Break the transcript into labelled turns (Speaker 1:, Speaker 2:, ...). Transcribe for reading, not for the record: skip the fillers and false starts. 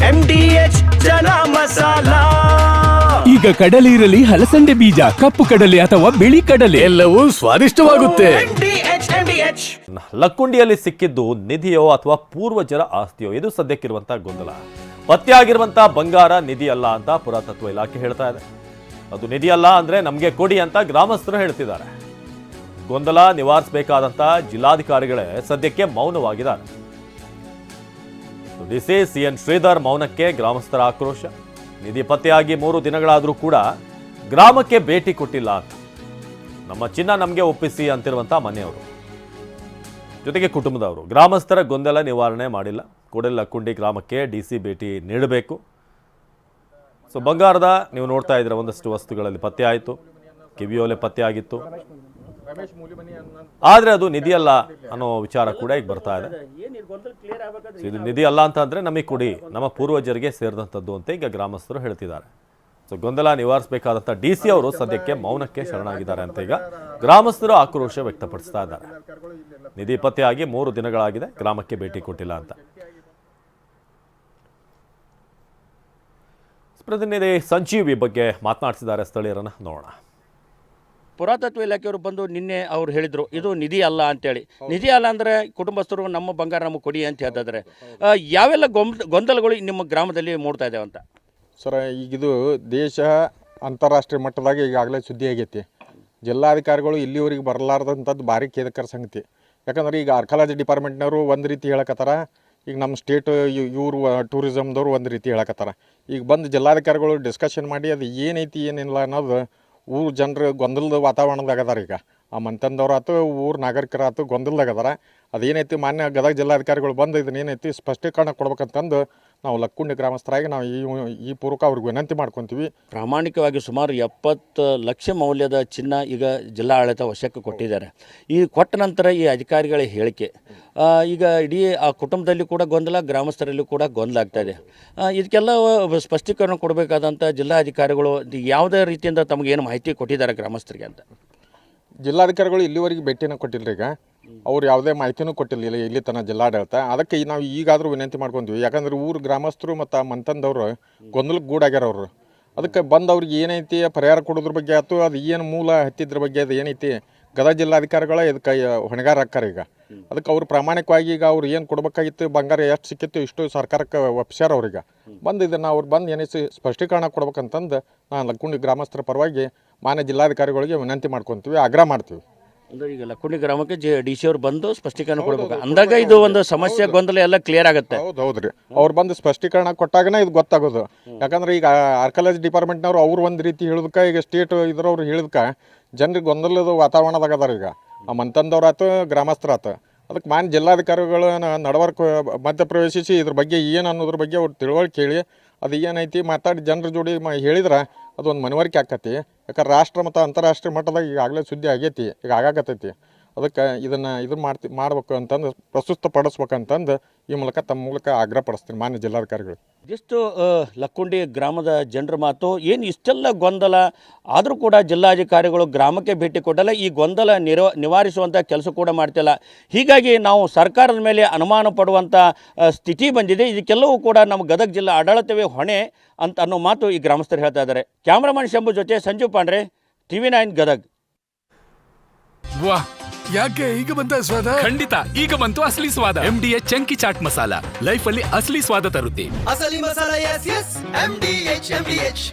Speaker 1: MDH chana masala.
Speaker 2: ಈಗ ಕಡಲೆ ಇರಲಿ, ಹಲಸಂಡೆ ಬೀಜ, ಕಪ್ಪು ಕಡಲೆ ಅಥವಾ ಬಿಳಿ ಕಡಲೆ,
Speaker 3: ಎಲ್ಲವೂ ಸ್ವಾದಿಷ್ಟವಾಗುತ್ತೆ.
Speaker 1: MDH.
Speaker 4: ಲಕ್ಕುಂಡಿಯಲ್ಲಿ ಸಿಕ್ಕಿದ್ದು ನಿಧಿಯೋ ಅಥವಾ ಪೂರ್ವಜರ ಆಸ್ತಿಯೋ? ಇದು ಸದ್ಯಕ್ಕಿರುವಂತಹ ಗೊಂದಲ. ಪತ್ತೆಯಾಗಿರುವಂತಹ ಬಂಗಾರ ನಿಧಿ ಅಲ್ಲ ಅಂತ ಪುರಾತತ್ವ ಇಲಾಖೆ ಹೇಳ್ತಾ ಇದೆ. ಅದು ನಿಧಿ ಅಲ್ಲ ಅಂದ್ರೆ ನಮಗೆ ಕೊಡಿ ಅಂತ ಗ್ರಾಮಸ್ಥರು ಹೇಳ್ತಿದ್ದಾರೆ. ಗೊಂದಲ ನಿವಾರಿಸಬೇಕಾದಂತ ಜಿಲ್ಲಾಧಿಕಾರಿಗಳೇ ಸದ್ಯಕ್ಕೆ ಮೌನವಾಗಿದ್ದಾರೆ. ಡಿಸಿ ಸಿಎನ್ ಶ್ರೀಧರ್ ಮೌನಕ್ಕೆ ಗ್ರಾಮಸ್ಥರ ಆಕ್ರೋಶ. ನಿಧಿ ಪತ್ತೆಯಾಗಿ 3 ದಿನಗಳಾದರೂ ಕೂಡ ಗ್ರಾಮಕ್ಕೆ ಭೇಟಿ ಕೊಟ್ಟಿಲ್ಲ ಅಂತ. ನಮ್ಮ ಚಿನ್ನ ನಮಗೆ ಒಪ್ಪಿಸಿ ಅಂತಿರುವಂತ ಮನೆಯವರು ಜೊತೆಗೆ ಕುಟುಂಬದವರು ಗ್ರಾಮಸ್ಥರ ಗೊಂದಲ ನಿವಾರಣೆ ಮಾಡಿಲ್ಲ. ಕೂಡಲೇ ಲಕ್ಕುಂಡಿ ಗ್ರಾಮಕ್ಕೆ ಡಿಸಿ ಭೇಟಿ ನೀಡಬೇಕು. ಸೊ ಬಂಗಾರದ ನೀವು ನೋಡ್ತಾ ಇದ್ದೀರ ಒಂದಷ್ಟು ವಸ್ತುಗಳಲ್ಲಿ ಪತ್ತೆ ಆಯಿತು, ಕಿವಿಯೋಲೆ ಪತ್ತೆ ಆಗಿತ್ತು, ಆದರೆ ಅದು ನಿಧಿ ಅಲ್ಲ ಅನ್ನೋ ವಿಚಾರ ಕೂಡ ಈಗ ಬರ್ತಾ ಇದೆ. ಇದು ನಿಧಿ ಅಲ್ಲ ಅಂತ ಅಂದ್ರೆ ನಮಗೆ ಕೊಡಿ, ನಮ್ಮ ಪೂರ್ವಜರಿಗೆ ಸೇರಿದಂಥದ್ದು ಅಂತ ಈಗ ಗ್ರಾಮಸ್ಥರು ಹೇಳ್ತಿದ್ದಾರೆ. ಸೊ ಗೊಂದಲ ನಿವಾರಿಸಬೇಕಾದಂಥ ಡಿಸಿ ಅವರು ಸದ್ಯಕ್ಕೆ ಮೌನಕ್ಕೆ ಶರಣಾಗಿದ್ದಾರೆ ಅಂತ ಈಗ ಗ್ರಾಮಸ್ಥರು ಆಕ್ರೋಶ ವ್ಯಕ್ತಪಡಿಸ್ತಾ ಇದ್ದಾರೆ. ನಿಧಿ ಪತ್ತೆಯಾಗಿ 3 ದಿನಗಳಾಗಿದೆ, ಗ್ರಾಮಕ್ಕೆ ಭೇಟಿ ಕೊಟ್ಟಿಲ್ಲ ಅಂತ. ಪ್ರತಿನಿಧಿ ಸಂಜೀವಿ ಬಗ್ಗೆ ಮಾತನಾಡಿಸಿದ್ದಾರೆ ಸ್ಥಳೀಯರನ್ನ ನೋಡೋಣ.
Speaker 5: ಪುರಾತತ್ವ ಇಲಾಖೆಯವರು ಬಂದು ನಿನ್ನೆ ಅವ್ರು ಹೇಳಿದರು ಇದು ನಿಧಿ ಅಲ್ಲ ಅಂತೇಳಿ. ನಿಧಿ ಅಲ್ಲ ಅಂದರೆ ಕುಟುಂಬಸ್ಥರು ನಮ್ಮ ಬಂಗಾರ ನಮಗೆ ಕೊಡಿ ಅಂತ ಹೇಳ್ತಿದ್ದಾರೆ. ಯಾವೆಲ್ಲ ಗೊಂದಲಗಳು ನಿಮ್ಮ ಗ್ರಾಮದಲ್ಲಿ ಮೂಡ್ತಾ ಇದ್ದಾವೆ ಅಂತ?
Speaker 6: ಸರ್, ಈಗಿದು ದೇಶ ಅಂತಾರಾಷ್ಟ್ರೀಯ ಮಟ್ಟದಾಗ ಈಗಾಗಲೇ ಸುದ್ದಿ ಆಗೈತಿ. ಜಿಲ್ಲಾಧಿಕಾರಿಗಳು ಇಲ್ಲಿವರೆಗೆ ಬರಲಾರ್ದಂಥದ್ದು ಭಾರಿ ಖೇದಕರ ಸಂಗತಿ. ಯಾಕಂದ್ರೆ ಈಗ ಆರ್ಕಾಲಜಿ ಡಿಪಾರ್ಟ್ಮೆಂಟ್ನವರು ಒಂದು ರೀತಿ ಹೇಳಕತ್ತಾರ, ಈಗ ನಮ್ಮ ಸ್ಟೇಟ್ ಇವರು ಟೂರಿಸಮ್ದವರು ಒಂದು ರೀತಿ ಹೇಳಕತ್ತಾರ. ಈಗ ಬಂದು ಜಿಲ್ಲಾಧಿಕಾರಿಗಳು ಡಿಸ್ಕಷನ್ ಮಾಡಿ ಅದು ಏನೈತಿ ಏನಿಲ್ಲ ಅನ್ನೋದು ಊರು ಜನರು ಗೊಂದಲದ ವಾತಾವರಣದಾಗ ಅದಾರ. ಈಗ ಆ ಮಂತಂದವ್ರು ಆಯ್ತು, ಊರು ನಾಗರಿಕರಾಯ್ತು ಗೊಂದಲದಾಗ ಅದಾರ. ಅದೇನೈತಿ ಮಾನ್ಯ ಗದಗ ಜಿಲ್ಲಾಧಿಕಾರಿಗಳು ಬಂದು ಇದನ್ನೇನೈತಿ ಸ್ಪಷ್ಟೀಕರಣ ಕೊಡ್ಬೇಕಂತಂದು ನಾವು ಲಕ್ಕುಂಡಿ ಗ್ರಾಮಸ್ಥರಾಗಿ ನಾವು ಈ ಪೂರ್ವಕ ಅವ್ರಿಗೆ ವಿನಂತಿ ಮಾಡ್ಕೊತೀವಿ.
Speaker 5: ಪ್ರಾಮಾಣಿಕವಾಗಿ ಸುಮಾರು 70 ಲಕ್ಷ ಮೌಲ್ಯದ ಚಿನ್ನ ಈಗ ಜಿಲ್ಲಾಡಳಿತ ವಶಕ್ಕೆ ಕೊಟ್ಟಿದ್ದಾರೆ. ಈ ಕೊಟ್ಟ ನಂತರ ಈ ಅಧಿಕಾರಿಗಳ ಹೇಳಿಕೆ ಈಗ ಇಡೀ ಆ ಕುಟುಂಬದಲ್ಲಿ ಕೂಡ ಗೊಂದಲ, ಗ್ರಾಮಸ್ಥರಲ್ಲಿ ಕೂಡ ಗೊಂದಲ ಆಗ್ತಾ ಇದೆ. ಇದಕ್ಕೆಲ್ಲ ಸ್ಪಷ್ಟೀಕರಣ ಕೊಡಬೇಕಾದಂಥ ಜಿಲ್ಲಾಧಿಕಾರಿಗಳು ಯಾವುದೇ ರೀತಿಯಿಂದ ತಮಗೇನು ಮಾಹಿತಿ ಕೊಟ್ಟಿದ್ದಾರೆ ಗ್ರಾಮಸ್ಥರಿಗೆ ಅಂತ?
Speaker 6: ಜಿಲ್ಲಾಧಿಕಾರಿಗಳು ಇಲ್ಲಿವರೆಗೆ ಭೇಟಿನ ಕೊಟ್ಟಿಲ್ಲ. ಈಗ ಅವ್ರು ಯಾವುದೇ ಮಾಹಿತಿನೂ ಕೊಟ್ಟಿಲ್ಲ ಇಲ್ಲಿ ತನಕ ಜಿಲ್ಲಾಡಳಿತ. ಅದಕ್ಕೆ ನಾವು ಈಗಾದರೂ ವಿನಂತಿ ಮಾಡ್ಕೊತೀವಿ. ಯಾಕಂದ್ರೆ ಊರು ಗ್ರಾಮಸ್ಥರು ಮತ್ತು ಮಂತಂದವರು ಗೊಂದಲಕ್ಕೆ ಗೂಡಾಗ್ಯಾರ ಅವರು. ಅದಕ್ಕೆ ಬಂದು ಅವ್ರಿಗೆ ಏನೈತಿ ಪರಿಹಾರ ಕೊಡೋದ್ರ ಬಗ್ಗೆ ಆಯ್ತು, ಅದು ಏನು ಮೂಲ ಹತ್ತಿದ್ರ ಬಗ್ಗೆ ಅದು ಏನೈತಿ ಗದಗ ಜಿಲ್ಲಾಧಿಕಾರಿಗಳ ಇದಕ್ಕೆ ಹೊಣೆಗಾರ ಹಾಕ್ಕಾರ. ಈಗ ಅದಕ್ಕೆ ಅವ್ರು ಪ್ರಾಮಾಣಿಕವಾಗಿ ಈಗ ಅವ್ರು ಏನು ಕೊಡ್ಬೇಕಾಗಿತ್ತು, ಬಂಗಾರ ಎಷ್ಟು ಸಿಕ್ಕಿತ್ತು ಇಷ್ಟು ಸರ್ಕಾರಕ್ಕೆ ಒಪ್ಸ್ಯಾರ. ಅವ್ರಿಗೆ ಬಂದು ಇದನ್ನು ಅವ್ರು ಬಂದು ಏನಿಸಿ ಸ್ಪಷ್ಟೀಕರಣ ಕೊಡ್ಬೇಕಂತಂದು ನಾನು ಲಕ್ಕುಂಡಿ ಗ್ರಾಮಸ್ಥರ ಪರವಾಗಿ ಮಾನ್ಯ ಜಿಲ್ಲಾಧಿಕಾರಿಗಳಿಗೆ ವಿನಂತಿ ಮಾಡ್ಕೊತೀವಿ, ಆಗ್ರಹ ಮಾಡ್ತೀವಿ.
Speaker 5: ಅಂದರೆ ಈಗ ಲಕ್ಕುಂಡಿ ಗ್ರಾಮಕ್ಕೆ DC ಅವ್ರು ಬಂದು ಸ್ಪಷ್ಟೀಕರಣ ಕೊಡಬೇಕು ಅಂದಾಗ ಇದು ಒಂದು ಸಮಸ್ಯೆ ಗೊಂದಲ ಎಲ್ಲ ಕ್ಲಿಯರ್ ಆಗುತ್ತೆ.
Speaker 6: ಹೌದ್ರಿ, ಅವ್ರು ಬಂದು ಸ್ಪಷ್ಟೀಕರಣ ಕೊಟ್ಟಾಗನೇ ಇದು ಗೊತ್ತಾಗೋದು. ಯಾಕಂದ್ರೆ ಈಗ ಆರ್ಕಾಲಜಿ ಡಿಪಾರ್ಟ್ಮೆಂಟ್ನವ್ರು ಅವ್ರು ಒಂದು ರೀತಿ ಹೇಳಿದ್ಕ, ಈಗ ಸ್ಟೇಟ್ ಇದ್ರವ್ರು ಹೇಳಿದ್ಕ ಜನರಿಗೆ ಗೊಂದಲದ ವಾತಾವರಣದಾಗ ಅದಾರ. ಈಗ ಆ ಮಂತಂದವ್ರು ಆಯ್ತು, ಗ್ರಾಮಸ್ಥರು ಆಯ್ತು. ಅದಕ್ಕೆ ಮಾನ್ಯ ಜಿಲ್ಲಾಧಿಕಾರಿಗಳು ನಡವರ್ಕ ಮಧ್ಯಪ್ರವೇಶಿಸಿ ಇದ್ರ ಬಗ್ಗೆ ಏನು ಅನ್ನೋದ್ರ ಬಗ್ಗೆ ಅವ್ರು ತಿಳುವಳಿಕೆ ಕೇಳಿ ಅದು ಏನೈತಿ ಮಾತಾಡಿ ಜನರ ಜೋಡಿ ಹೇಳಿದ್ರೆ ಅದೊಂದು ಮನವರಿಕೆ ಆಕತಿ. ಯಾಕಂದ್ರೆ ರಾಷ್ಟ್ರ ಮತ್ತು ಅಂತಾರಾಷ್ಟ್ರೀಯ ಮಟ್ಟದಾಗ ಈಗಾಗಲೇ ಸುದ್ದಿ ಆಗೈತಿ, ಈಗ ಆಗಾಕತ್ತೈತಿ. ಅದಕ್ಕೆ ಇದನ್ನು ಮಾಡ್ಬೇಕು ಅಂತಂದು ಪ್ರಸ್ತುತಪಡಿಸ್ಬೇಕಂತಂದು ಈ ಮೂಲಕ ತಮ್ಮ ಮೂಲಕ ಆಗ್ರಹ ಪಡಿಸ್ತೀನಿ ಮಾನ್ಯ ಜಿಲ್ಲಾಧಿಕಾರಿಗಳು.
Speaker 5: ಇದಿಷ್ಟು ಲಕ್ಕುಂಡಿ ಗ್ರಾಮದ ಜನರ ಮಾತು. ಏನು ಇಷ್ಟೆಲ್ಲ ಗೊಂದಲ ಆದರೂ ಕೂಡ ಜಿಲ್ಲಾಧಿಕಾರಿಗಳು ಗ್ರಾಮಕ್ಕೆ ಭೇಟಿ ಕೊಟ್ಟಲ್ಲ, ಈ ಗೊಂದಲ ನಿವಾರಿಸುವಂಥ ಕೆಲಸ ಕೂಡ ಮಾಡ್ತಿಲ್ಲ. ಹೀಗಾಗಿ ನಾವು ಸರ್ಕಾರದ ಮೇಲೆ ಅನುಮಾನ ಪಡುವಂಥ ಸ್ಥಿತಿ ಬಂದಿದೆ. ಇದಕ್ಕೆಲ್ಲವೂ ಕೂಡ ನಮ್ಮ ಗದಗ ಜಿಲ್ಲಾ ಆಡಳಿತವೇ ಹೊಣೆ ಅಂತ ಅನ್ನೋ ಮಾತು ಈ ಗ್ರಾಮಸ್ಥರು ಹೇಳ್ತಾ ಇದ್ದಾರೆ. ಕ್ಯಾಮ್ರಾಮನ್ ಶಂಭು ಜೊತೆ ಸಂಜೀವ್ ಪಾಂಡ್ರೆ, TV9 ಗದಗ್.
Speaker 3: ವಾ, ಯಾಕೆ ಈಗ ಬಂತ ಸ್ವಾದ?
Speaker 2: ಖಂಡಿತ ಈಗ ಬಂತು ಅಸಲಿ ಸ್ವಾದ. MDH chunky chaat masala life ಅಲ್ಲಿ ಅಸಲಿ ಸ್ವಾದ ತರುತ್ತೆ.
Speaker 1: ಅಸಲಿ ಮಸಾಲ, yes, MDH.